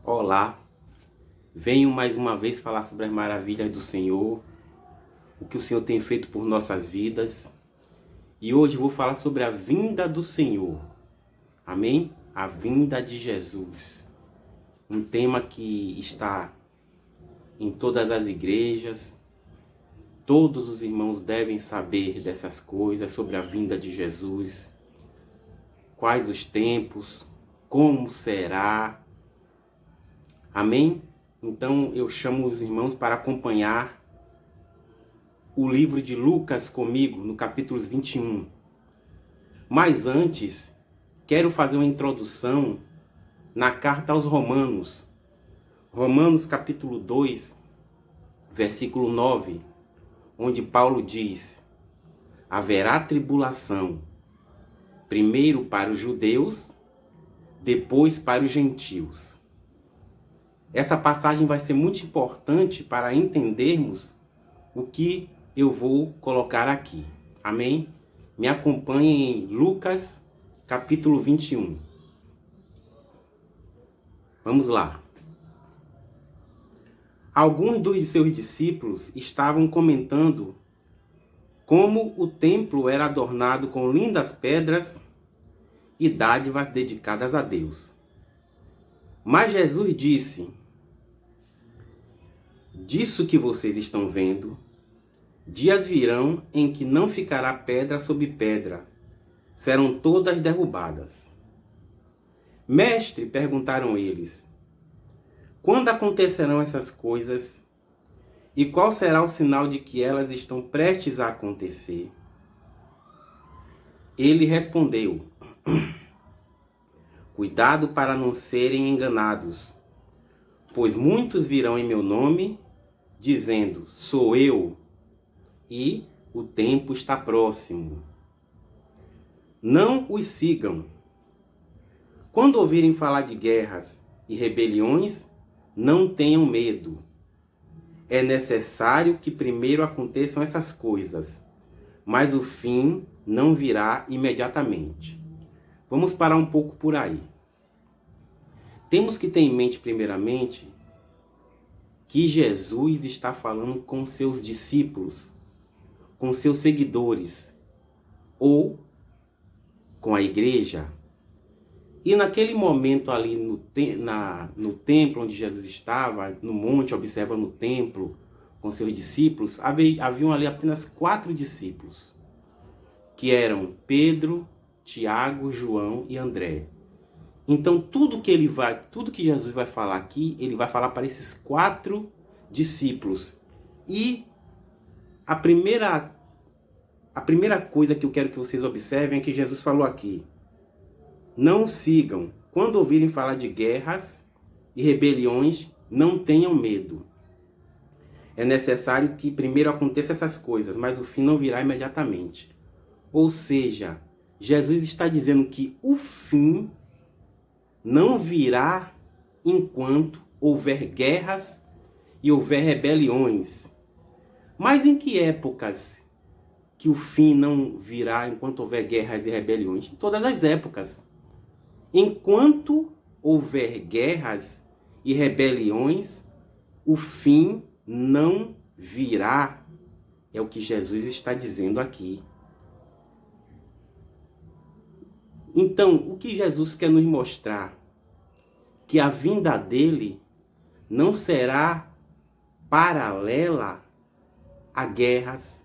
Olá, venho mais uma vez falar sobre as maravilhas do Senhor, o que o Senhor tem feito por nossas vidas. E hoje vou falar sobre a vinda do Senhor. Amém? A vinda de Jesus. Um tema que está em todas as igrejas. Todos os irmãos devem saber dessas coisas, sobre a vinda de Jesus. Quais os tempos, como será. Amém? Então eu chamo os irmãos para acompanhar o livro de Lucas comigo, no capítulo 21. Mas antes, quero fazer uma introdução na carta aos Romanos. Romanos capítulo 2, versículo 9, onde Paulo diz: haverá tribulação, primeiro para os judeus, depois para os gentios. Essa passagem vai ser muito importante para entendermos o que eu vou colocar aqui. Amém? Me acompanhem em Lucas, capítulo 21. Vamos lá. Alguns dos seus discípulos estavam comentando como o templo era adornado com lindas pedras e dádivas dedicadas a Deus. Mas Jesus disse: disso que vocês estão vendo, dias virão em que não ficará pedra sobre pedra, serão todas derrubadas. Mestre, perguntaram eles, quando acontecerão essas coisas? E qual será o sinal de que elas estão prestes a acontecer? Ele respondeu: cuidado para não serem enganados, pois muitos virão em meu nome, dizendo, sou eu, e o tempo está próximo. Não os sigam. Quando ouvirem falar de guerras e rebeliões, não tenham medo. É necessário que primeiro aconteçam essas coisas, mas o fim não virá imediatamente. Vamos parar um pouco por aí. Temos que ter em mente, primeiramente, que Jesus está falando com seus discípulos, com seus seguidores, ou com a igreja. E naquele momento ali no templo onde Jesus estava, no monte, observa no templo, com seus discípulos, haviam ali apenas 4 discípulos, que eram Pedro, Tiago, João e André. Então tudo que Jesus vai falar aqui, ele vai falar para esses 4 discípulos. E a primeira coisa que eu quero que vocês observem é que Jesus falou aqui: não sigam. Quando ouvirem falar de guerras e rebeliões, não tenham medo. É necessário que primeiro aconteçam essas coisas, mas o fim não virá imediatamente. Ou seja, Jesus está dizendo que o fim não virá enquanto houver guerras e houver rebeliões. Mas em que épocas que o fim não virá enquanto houver guerras e rebeliões? Em todas as épocas. Enquanto houver guerras e rebeliões, o fim não virá. É o que Jesus está dizendo aqui. Então, o que Jesus quer nos mostrar? Que a vinda dele não será paralela a guerras,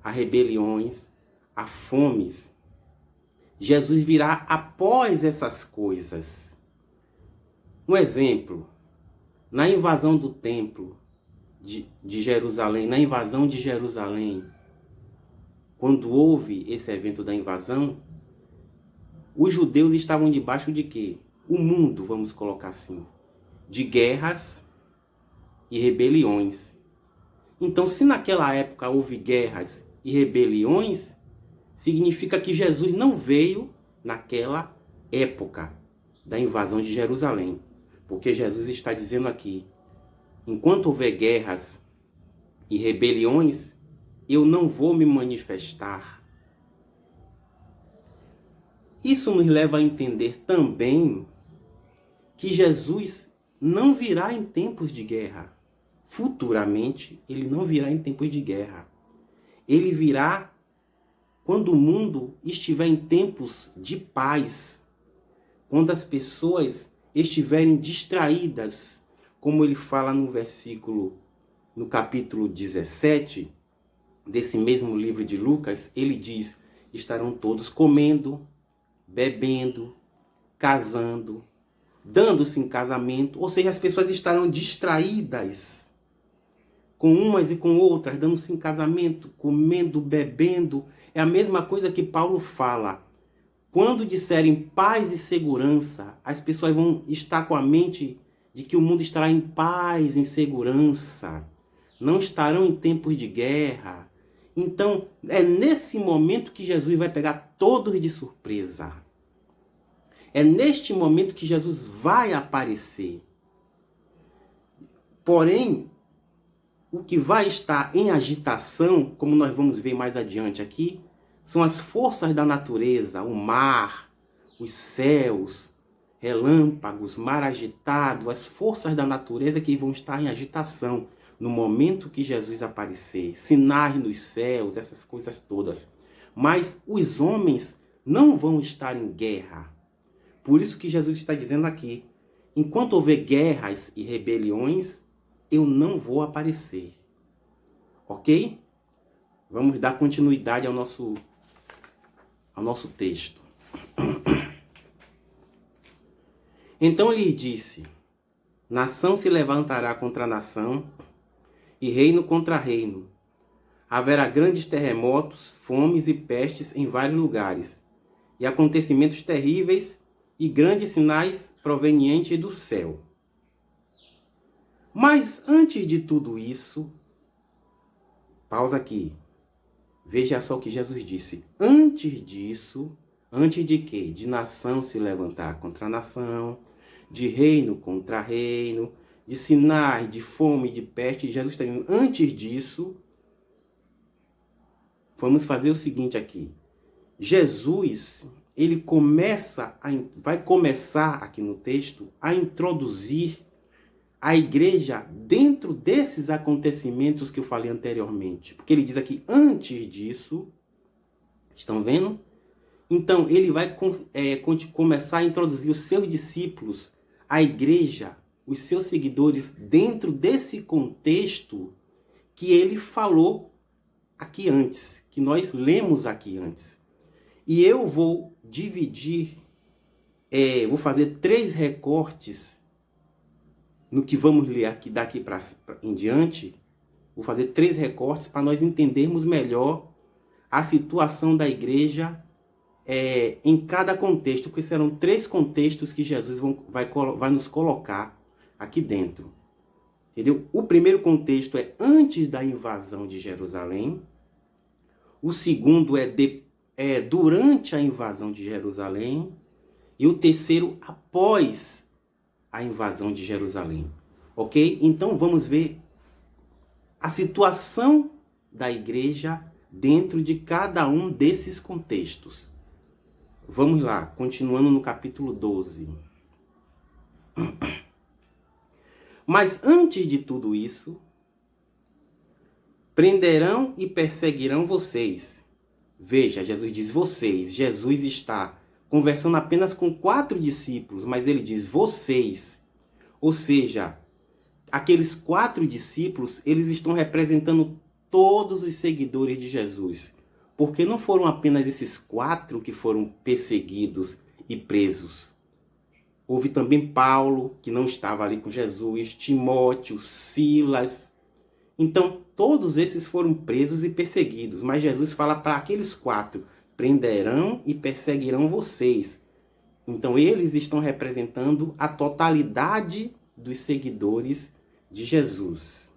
a rebeliões, a fomes. Jesus virá após essas coisas. Um exemplo, na invasão do templo de Jerusalém, na invasão de Jerusalém, quando houve esse evento da invasão, os judeus estavam debaixo de quê? O mundo, vamos colocar assim, de guerras e rebeliões. Então, se naquela época houve guerras e rebeliões, significa que Jesus não veio naquela época da invasão de Jerusalém. Porque Jesus está dizendo aqui, enquanto houver guerras e rebeliões, eu não vou me manifestar. Isso nos leva a entender também que Jesus não virá em tempos de guerra. Futuramente, ele não virá em tempos de guerra. Ele virá quando o mundo estiver em tempos de paz, quando as pessoas estiverem distraídas, como ele fala no capítulo 17, desse mesmo livro de Lucas, ele diz, estarão todos comendo, bebendo, casando, dando-se em casamento, ou seja, as pessoas estarão distraídas com umas e com outras, dando-se em casamento, comendo, bebendo. É a mesma coisa que Paulo fala. Quando disserem paz e segurança, as pessoas vão estar com a mente de que o mundo estará em paz, em segurança. Não estarão em tempos de guerra. Então, é nesse momento que Jesus vai pegar todos de surpresa. É neste momento que Jesus vai aparecer. Porém, o que vai estar em agitação, como nós vamos ver mais adiante aqui, são as forças da natureza, o mar, os céus, relâmpagos, mar agitado, as forças da natureza que vão estar em agitação no momento que Jesus aparecer, sinais nos céus, essas coisas todas. Mas os homens não vão estar em guerra. Por isso que Jesus está dizendo aqui, enquanto houver guerras e rebeliões, eu não vou aparecer. Ok? Vamos dar continuidade ao nosso texto. Então ele disse, nação se levantará contra nação e reino contra reino. Haverá grandes terremotos, fomes e pestes em vários lugares, e acontecimentos terríveis e grandes sinais provenientes do céu. Mas antes de tudo isso, pausa aqui. Veja só o que Jesus disse. Antes disso, antes de quê? De nação se levantar contra nação, de reino contra reino, de sinais, de fome, de peste. Jesus está dizendo, antes disso, vamos fazer o seguinte aqui. Jesus, ele vai começar aqui no texto a introduzir a igreja dentro desses acontecimentos que eu falei anteriormente. Porque ele diz aqui, antes disso, estão vendo? Então, ele vai começar a introduzir os seus discípulos, a igreja, os seus seguidores, dentro desse contexto que ele falou aqui antes, que nós lemos aqui antes. E eu vou dividir, vou fazer 3 recortes no que vamos ler aqui daqui em diante. Vou fazer 3 recortes para nós entendermos melhor a situação da igreja em cada contexto, porque serão 3 contextos que Jesus vai nos colocar aqui dentro. Entendeu? O primeiro contexto é antes da invasão de Jerusalém. O segundo é durante a invasão de Jerusalém. E o terceiro após a invasão de Jerusalém. Ok? Então vamos ver a situação da igreja dentro de cada um desses contextos. Vamos lá, continuando no capítulo 12. Mas antes de tudo isso, prenderão e perseguirão vocês. Veja, Jesus diz vocês. Jesus está conversando apenas com 4 discípulos, mas ele diz vocês. Ou seja, aqueles 4 discípulos, eles estão representando todos os seguidores de Jesus. Porque não foram apenas esses 4 que foram perseguidos e presos. Houve também Paulo, que não estava ali com Jesus, Timóteo, Silas. Então, todos esses foram presos e perseguidos. Mas Jesus fala para aqueles 4, prenderão e perseguirão vocês. Então, eles estão representando a totalidade dos seguidores de Jesus.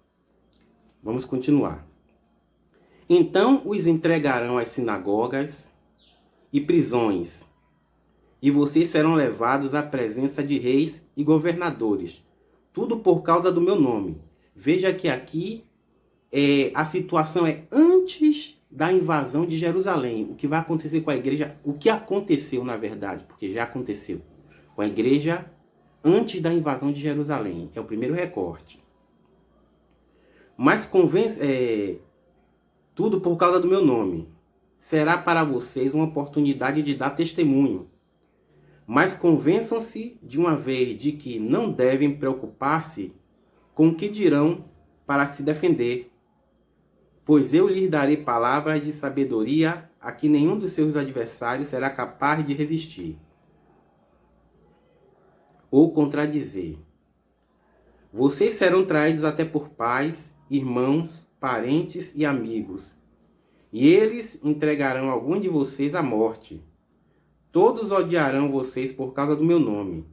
Vamos continuar. Então, os entregarão às sinagogas e prisões, e vocês serão levados à presença de reis e governadores, tudo por causa do meu nome. Veja que aqui a situação é antes da invasão de Jerusalém. O que vai acontecer com a igreja, o que aconteceu na verdade, porque já aconteceu com a igreja antes da invasão de Jerusalém. É o primeiro recorte. Mas convence, tudo por causa do meu nome. Será para vocês uma oportunidade de dar testemunho. Mas convençam-se de uma vez de que não devem preocupar-se com o que dirão para se defender. Pois eu lhes darei palavras de sabedoria a que nenhum dos seus adversários será capaz de resistir ou contradizer. Vocês serão traídos até por pais, irmãos, parentes e amigos, e eles entregarão alguns de vocês à morte. Todos odiarão vocês por causa do meu nome.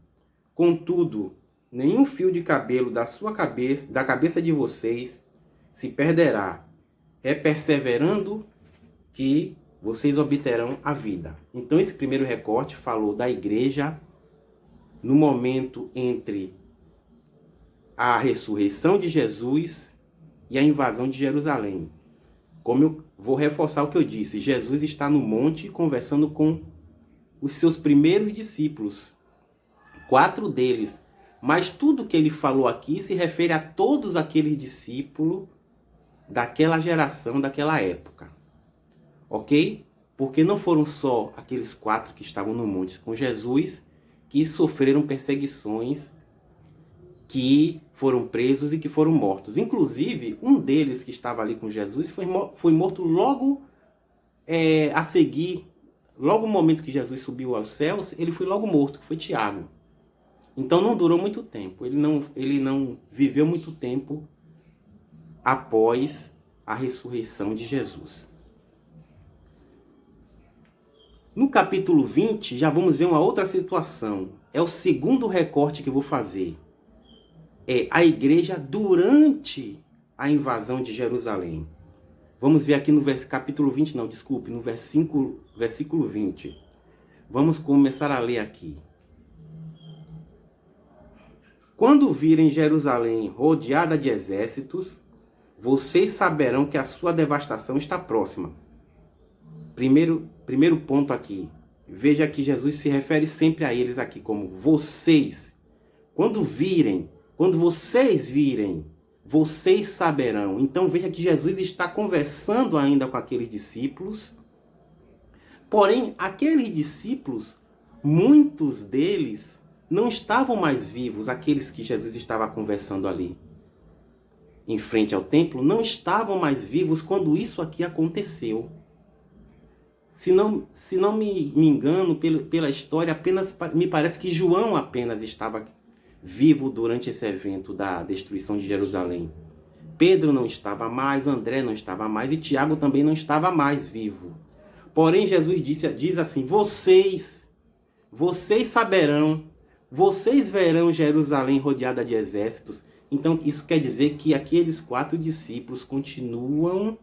Contudo, nenhum fio de cabelo da cabeça de vocês se perderá. É perseverando que vocês obterão a vida. Então esse primeiro recorte falou da igreja no momento entre a ressurreição de Jesus e a invasão de Jerusalém. Como eu vou reforçar o que eu disse, Jesus está no monte conversando com os seus primeiros discípulos, 4 deles. Mas tudo que ele falou aqui se refere a todos aqueles discípulos daquela geração, daquela época. Ok? Porque não foram só aqueles 4 que estavam no monte com Jesus que sofreram perseguições, que foram presos e que foram mortos. Inclusive, um deles que estava ali com Jesus foi morto logo a seguir, logo no momento que Jesus subiu aos céus, ele foi logo morto, que foi Tiago. Então não durou muito tempo, ele não viveu muito tempo após a ressurreição de Jesus. No capítulo 20, já vamos ver uma outra situação. É o segundo recorte que eu vou fazer. É a igreja durante a invasão de Jerusalém. Vamos ver aqui no capítulo 20, não, desculpe, no versículo 20. Vamos começar a ler aqui. Quando virem Jerusalém rodeada de exércitos, vocês saberão que a sua devastação está próxima. Primeiro ponto aqui. Veja que Jesus se refere sempre a eles aqui como vocês. Quando vocês virem, vocês saberão. Então veja que Jesus está conversando ainda com aqueles discípulos. Porém, aqueles discípulos, muitos deles não estavam mais vivos. Aqueles que Jesus estava conversando ali em frente ao templo, não estavam mais vivos quando isso aqui aconteceu. Se não me engano, pela história, me parece que João apenas estava vivo durante esse evento da destruição de Jerusalém. Pedro não estava mais, André não estava mais e Tiago também não estava mais vivo. Porém, Jesus diz assim, vocês saberão, vocês verão Jerusalém rodeada de exércitos. Então, isso quer dizer que aqueles 4 discípulos continuam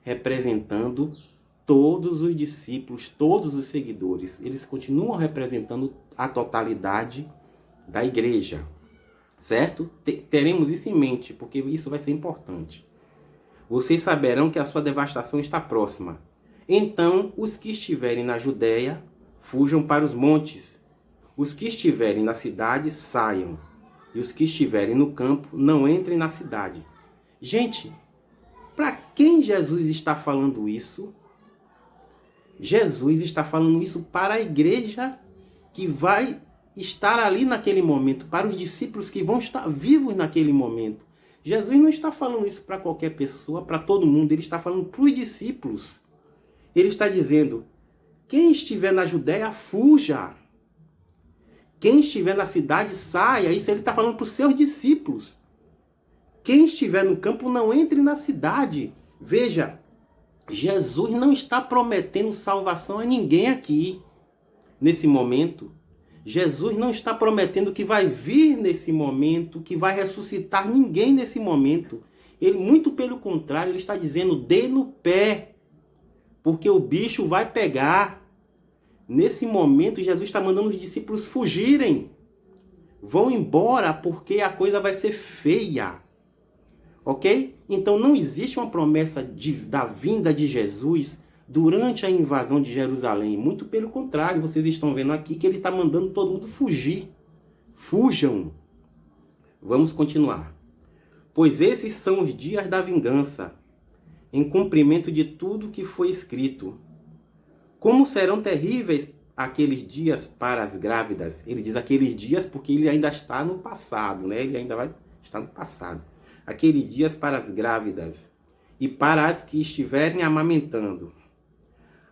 representando todos os discípulos, todos os seguidores. Eles continuam representando a totalidade da igreja. Certo? Teremos isso em mente, porque isso vai ser importante. Vocês saberão que a sua devastação está próxima. Então, os que estiverem na Judéia, fujam para os montes. Os que estiverem na cidade, saiam. E os que estiverem no campo, não entrem na cidade. Gente, para quem Jesus está falando isso? Jesus está falando isso para a igreja que vai estar ali naquele momento, para os discípulos que vão estar vivos naquele momento. Jesus não está falando isso para qualquer pessoa, para todo mundo, ele está falando para os discípulos. Ele está dizendo, quem estiver na Judéia, fuja. Quem estiver na cidade, saia. Isso ele está falando para os seus discípulos. Quem estiver no campo, não entre na cidade. Veja, Jesus não está prometendo salvação a ninguém aqui, nesse momento. Jesus não está prometendo que vai vir nesse momento, que vai ressuscitar ninguém nesse momento. Ele, muito pelo contrário, ele está dizendo, dê no pé, porque o bicho vai pegar. Nesse momento, Jesus está mandando os discípulos fugirem. Vão embora, porque a coisa vai ser feia. Ok? Então não existe uma promessa da vinda de Jesus durante a invasão de Jerusalém. Muito pelo contrário, vocês estão vendo aqui que ele está mandando todo mundo fugir. Fujam. Vamos continuar. Pois esses são os dias da vingança, em cumprimento de tudo que foi escrito. Como serão terríveis aqueles dias para as grávidas. Ele diz aqueles dias porque ele ainda está no passado, né? Ele ainda vai estar no passado. Aqueles dias para as grávidas e para as que estiverem amamentando.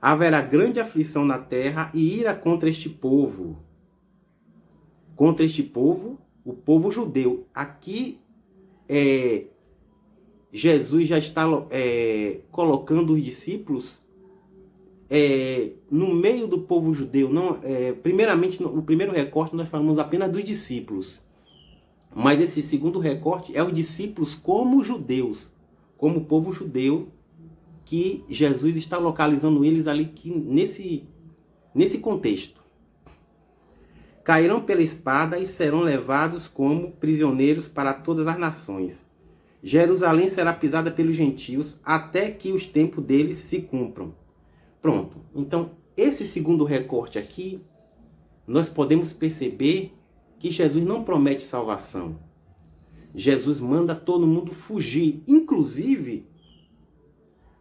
Haverá grande aflição na terra e ira contra este povo. Contra este povo, o povo judeu. Aqui Jesus já está colocando os discípulos no meio do povo judeu. Não, primeiramente, o primeiro recorte nós falamos apenas dos discípulos. Mas esse segundo recorte é os discípulos como judeus, como povo judeu, que Jesus está localizando eles ali nesse contexto. Cairão pela espada e serão levados como prisioneiros para todas as nações. Jerusalém será pisada pelos gentios até que os tempos deles se cumpram. Pronto. Então, esse segundo recorte aqui, nós podemos perceber que Jesus não promete salvação. Jesus manda todo mundo fugir. Inclusive,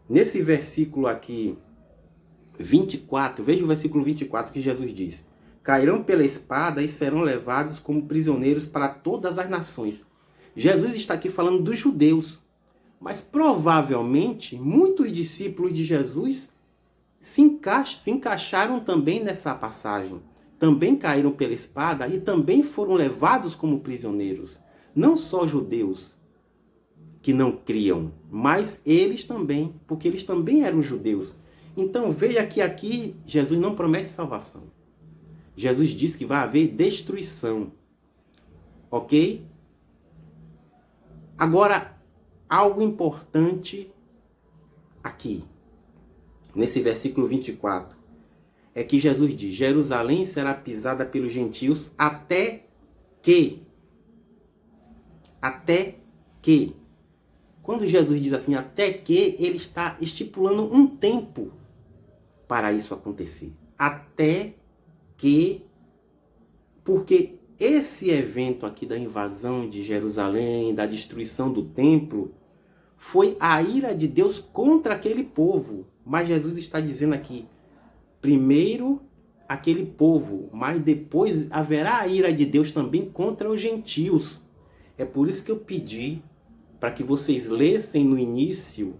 nesse versículo aqui, 24, veja o versículo 24 que Jesus diz: cairão pela espada e serão levados como prisioneiros para todas as nações. Jesus está aqui falando dos judeus, mas provavelmente muitos discípulos de Jesus se encaixaram também nessa passagem. Também caíram pela espada e também foram levados como prisioneiros. Não só judeus que não criam, mas eles também, porque eles também eram judeus. Então veja que aqui Jesus não promete salvação. Jesus diz que vai haver destruição. Ok? Agora, algo importante aqui, nesse versículo 24, é que Jesus diz: Jerusalém será pisada pelos gentios até que. Quando Jesus diz assim, até que, ele está estipulando um tempo para isso acontecer. Até que, porque esse evento aqui da invasão de Jerusalém, da destruição do templo, foi a ira de Deus contra aquele povo. Mas Jesus está dizendo aqui, primeiro aquele povo, mas depois haverá a ira de Deus também contra os gentios. É por isso que eu pedi para que vocês lessem no início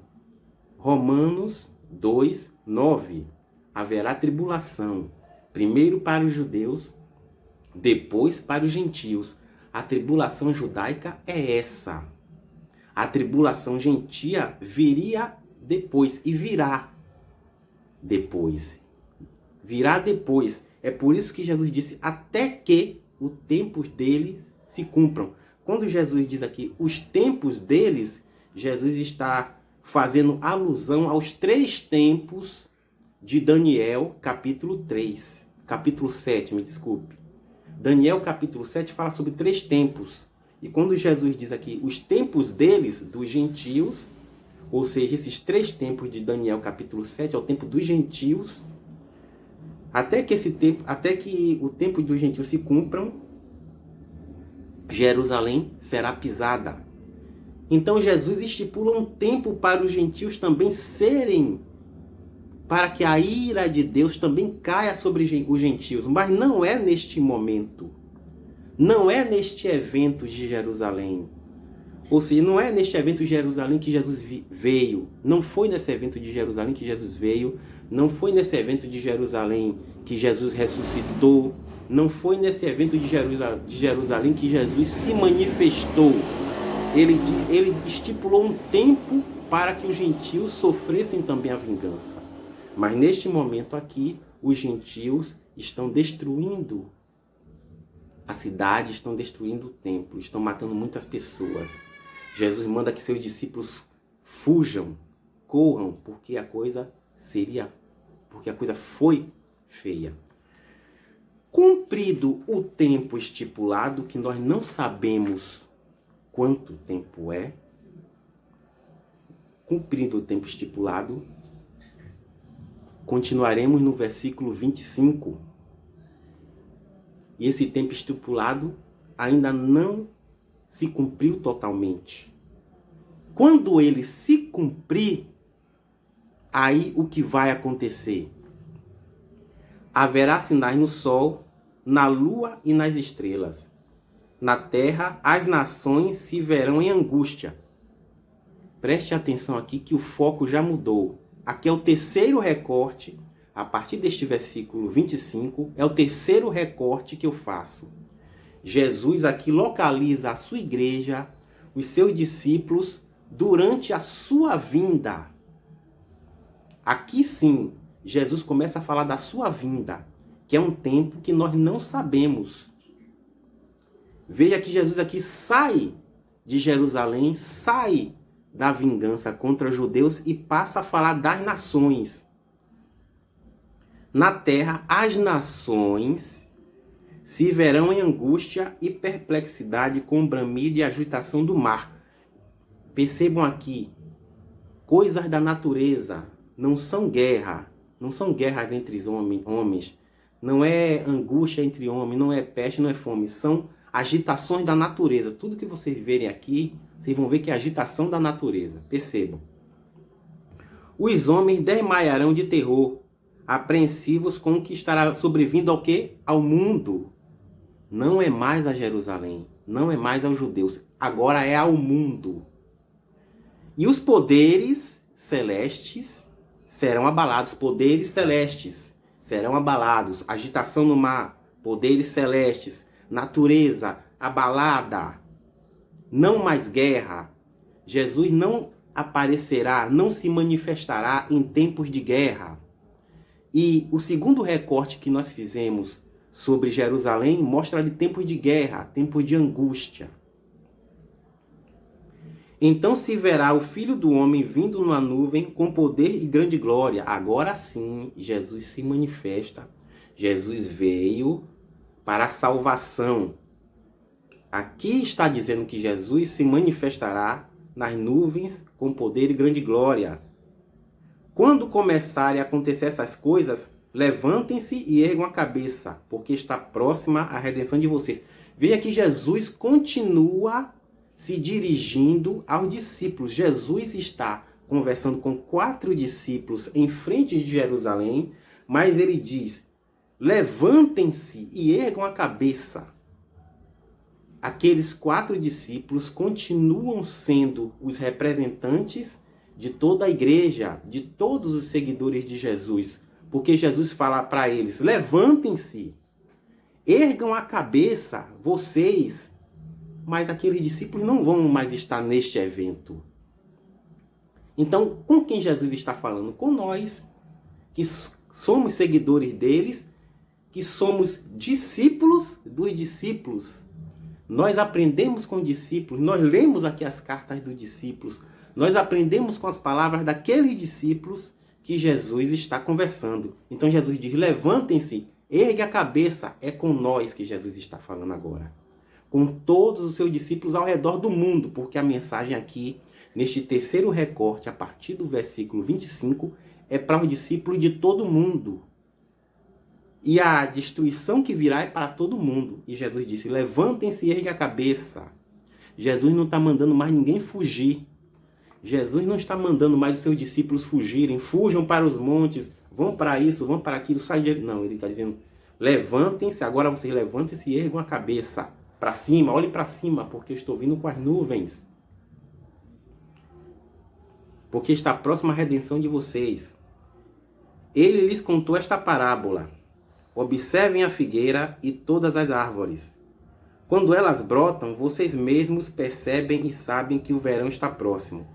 Romanos 2:9. Haverá tribulação, primeiro para os judeus, depois para os gentios. A tribulação judaica é essa. A tribulação gentia viria depois e virá depois. Virá depois. É por isso que Jesus disse até que os tempos deles se cumpram. Quando Jesus diz aqui os tempos deles, Jesus está fazendo alusão aos 3 tempos de Daniel, capítulo 3. Capítulo 7, me desculpe. Daniel, capítulo 7, fala sobre 3 tempos. E quando Jesus diz aqui os tempos deles, dos gentios, ou seja, esses 3 tempos de Daniel, capítulo 7, é o tempo dos gentios, até que o tempo dos gentios se cumpram, Jerusalém será pisada. Então Jesus estipula um tempo para os gentios também serem, para que a ira de Deus também caia sobre os gentios. Mas não é neste momento. Não é neste evento de Jerusalém. Ou seja, não é neste evento de Jerusalém que Jesus veio. Não foi nesse evento de Jerusalém que Jesus veio. Não foi nesse evento de Jerusalém que Jesus ressuscitou. Não foi nesse evento de Jerusalém que Jesus se manifestou. Ele estipulou um tempo para que os gentios sofressem também a vingança. Mas neste momento aqui, os gentios estão destruindo a cidade, estão destruindo o templo, estão matando muitas pessoas. Jesus manda que seus discípulos fujam, corram, porque a coisa foi feia. Cumprido o tempo estipulado, que nós não sabemos quanto tempo é, cumprido o tempo estipulado, continuaremos no versículo 25. E esse tempo estipulado ainda não se cumpriu totalmente. Quando ele se cumprir, aí o que vai acontecer? Haverá sinais no sol, na lua e nas estrelas. Na terra, as nações se verão em angústia. Preste atenção aqui que o foco já mudou. Aqui é o terceiro recorte, a partir deste versículo 25, é o terceiro recorte que eu faço. Jesus aqui localiza a sua igreja, os seus discípulos, durante a sua vinda. Aqui sim, Jesus começa a falar da sua vinda, que é um tempo que nós não sabemos. Veja que Jesus aqui sai de Jerusalém, sai da vingança contra os judeus e passa a falar das nações. Na terra, as nações se verão em angústia e perplexidade com o bramido e agitação do mar. Percebam aqui, coisas da natureza, não são guerra, não são guerras entre homens, não é angústia entre homens, não é peste, não é fome, são agitações da natureza. Tudo que vocês verem aqui, vocês vão ver que é agitação da natureza. Percebam. Os homens desmaiarão de terror, apreensivos com o que estará sobrevindo ao quê? Ao mundo. Não é mais a Jerusalém, não é mais aos judeus, agora é ao mundo. E os poderes celestes serão abalados, poderes celestes serão abalados, agitação no mar, poderes celestes, natureza abalada, não mais guerra. Jesus não aparecerá, não se manifestará em tempos de guerra. E o segundo recorte que nós fizemos sobre Jerusalém mostra ali tempos de guerra, tempos de angústia. Então se verá o Filho do Homem vindo numa nuvem com poder e grande glória. Agora sim, Jesus se manifesta. Jesus veio para a salvação. Aqui está dizendo que Jesus se manifestará nas nuvens com poder e grande glória. Quando começarem a acontecer essas coisas, levantem-se e ergam a cabeça, porque está próxima a redenção de vocês. Veja que Jesus continua se dirigindo aos discípulos. Jesus está conversando com 4 discípulos em frente de Jerusalém, mas ele diz: levantem-se e ergam a cabeça. Aqueles 4 discípulos continuam sendo os representantes de toda a igreja, de todos os seguidores de Jesus, porque Jesus fala para eles: levantem-se, ergam a cabeça, vocês. Mas aqueles discípulos não vão mais estar neste evento. Então, com quem Jesus está falando? Com nós, que somos seguidores deles, que somos discípulos dos discípulos. Nós aprendemos com discípulos, nós lemos aqui as cartas dos discípulos, nós aprendemos com as palavras daqueles discípulos que Jesus está conversando. Então Jesus diz: levantem-se, ergue a cabeça. É com nós que Jesus está falando agora. Com todos os seus discípulos ao redor do mundo, porque a mensagem aqui, neste terceiro recorte, a partir do versículo 25, é para os discípulos de todo mundo. E a destruição que virá é para todo mundo. E Jesus disse: levantem-se e ergue a cabeça. Jesus não está mandando mais ninguém fugir. Jesus não está mandando mais os seus discípulos fugirem. Fujam para os montes, vão para isso, vão para aquilo. Não, ele está dizendo: levantem-se, agora vocês levantem-se e ergam a cabeça. Para cima, olhem para cima, porque eu estou vindo com as nuvens. Porque está próxima a redenção de vocês. Ele lhes contou esta parábola: observem a figueira e todas as árvores. Quando elas brotam, vocês mesmos percebem e sabem que o verão está próximo.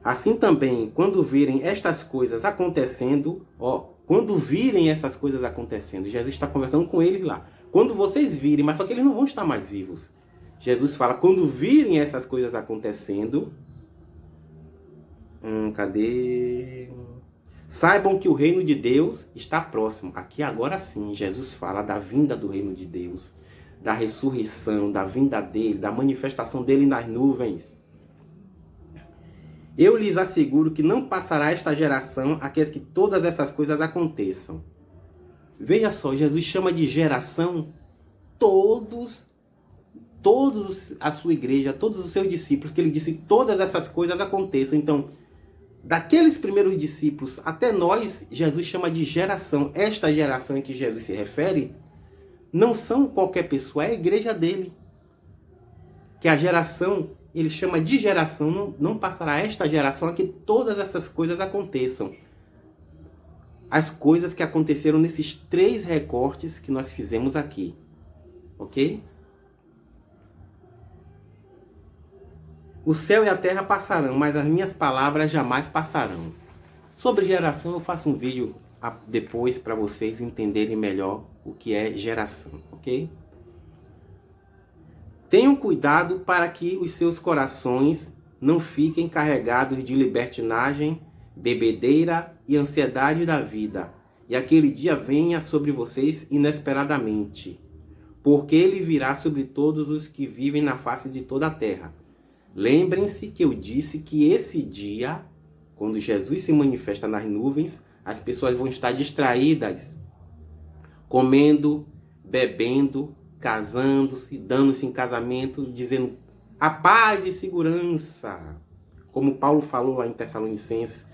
Assim também, quando virem estas coisas acontecendo, quando virem essas coisas acontecendo, Jesus está conversando com eles lá. Quando vocês virem, mas só que eles não vão estar mais vivos. Jesus fala: quando virem essas coisas acontecendo, saibam que o reino de Deus está próximo. Aqui agora sim, Jesus fala da vinda do reino de Deus, da ressurreição, da vinda dele, da manifestação dele nas nuvens. Eu lhes asseguro que não passará esta geração até que todas essas coisas aconteçam. Veja só, Jesus chama de geração todos a sua igreja, todos os seus discípulos, que ele disse que todas essas coisas aconteçam. Então, daqueles primeiros discípulos até nós, Jesus chama de geração. Esta geração em que Jesus se refere não são qualquer pessoa, é a igreja dele. Que a geração, ele chama de geração, não passará esta geração a que todas essas coisas aconteçam. As coisas que aconteceram nesses 3 recortes que nós fizemos aqui. Ok? O céu e a terra passarão, mas as minhas palavras jamais passarão. Sobre geração, eu faço um vídeo depois para vocês entenderem melhor o que é geração, ok? Tenham cuidado para que os seus corações não fiquem carregados de libertinagem, bebedeira e ansiedade da vida, e aquele dia venha sobre vocês inesperadamente, porque ele virá sobre todos os que vivem na face de toda a terra. Lembrem-se que eu disse que esse dia, quando Jesus se manifesta nas nuvens, as pessoas vão estar distraídas, comendo, bebendo, casando-se, dando-se em casamento, dizendo a paz e segurança. Como Paulo falou lá em Tessalonicenses,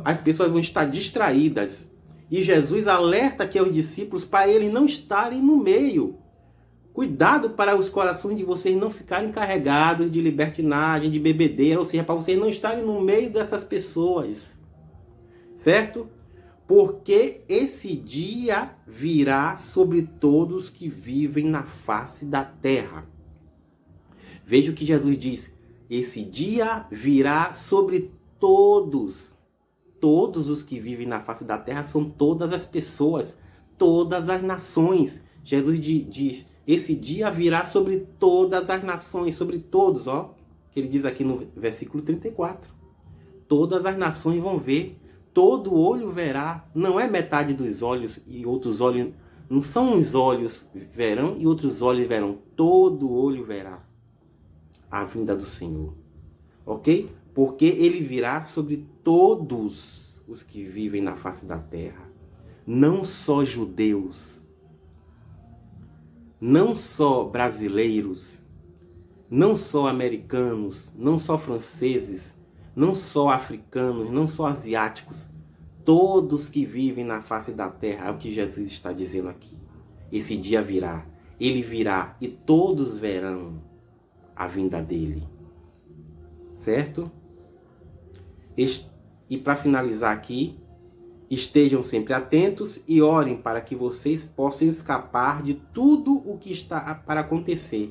as pessoas vão estar distraídas. E Jesus alerta aqui aos discípulos para eles não estarem no meio. Cuidado para os corações de vocês não ficarem carregados de libertinagem, de bebedeira, ou seja, para vocês não estarem no meio dessas pessoas. Certo? Porque esse dia virá sobre todos que vivem na face da terra. Veja o que Jesus diz. Esse dia virá sobre todos. Todos os que vivem na face da terra são todas as pessoas, todas as nações. Jesus diz, esse dia virá sobre todas as nações, sobre todos, ó. Que ele diz aqui no versículo 34. Todas as nações vão ver, todo olho verá. Não é metade dos olhos e outros olhos, não são uns olhos verão e outros olhos verão. Todo olho verá a vinda do Senhor. Ok? Porque ele virá sobre todos os que vivem na face da terra. Não só judeus, não só brasileiros, não só americanos, não só franceses, não só africanos, não só asiáticos. Todos que vivem na face da terra, é o que Jesus está dizendo aqui. Esse dia virá, ele virá e todos verão a vinda dele. Certo? E para finalizar aqui, estejam sempre atentos e orem para que vocês possam escapar de tudo o que está para acontecer.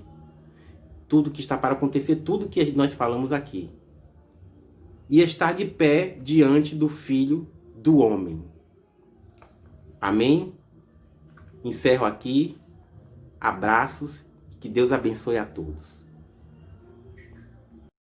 Tudo que está para acontecer, tudo que nós falamos aqui. E estar de pé diante do Filho do Homem. Amém? Encerro aqui. Abraços. Que Deus abençoe a todos.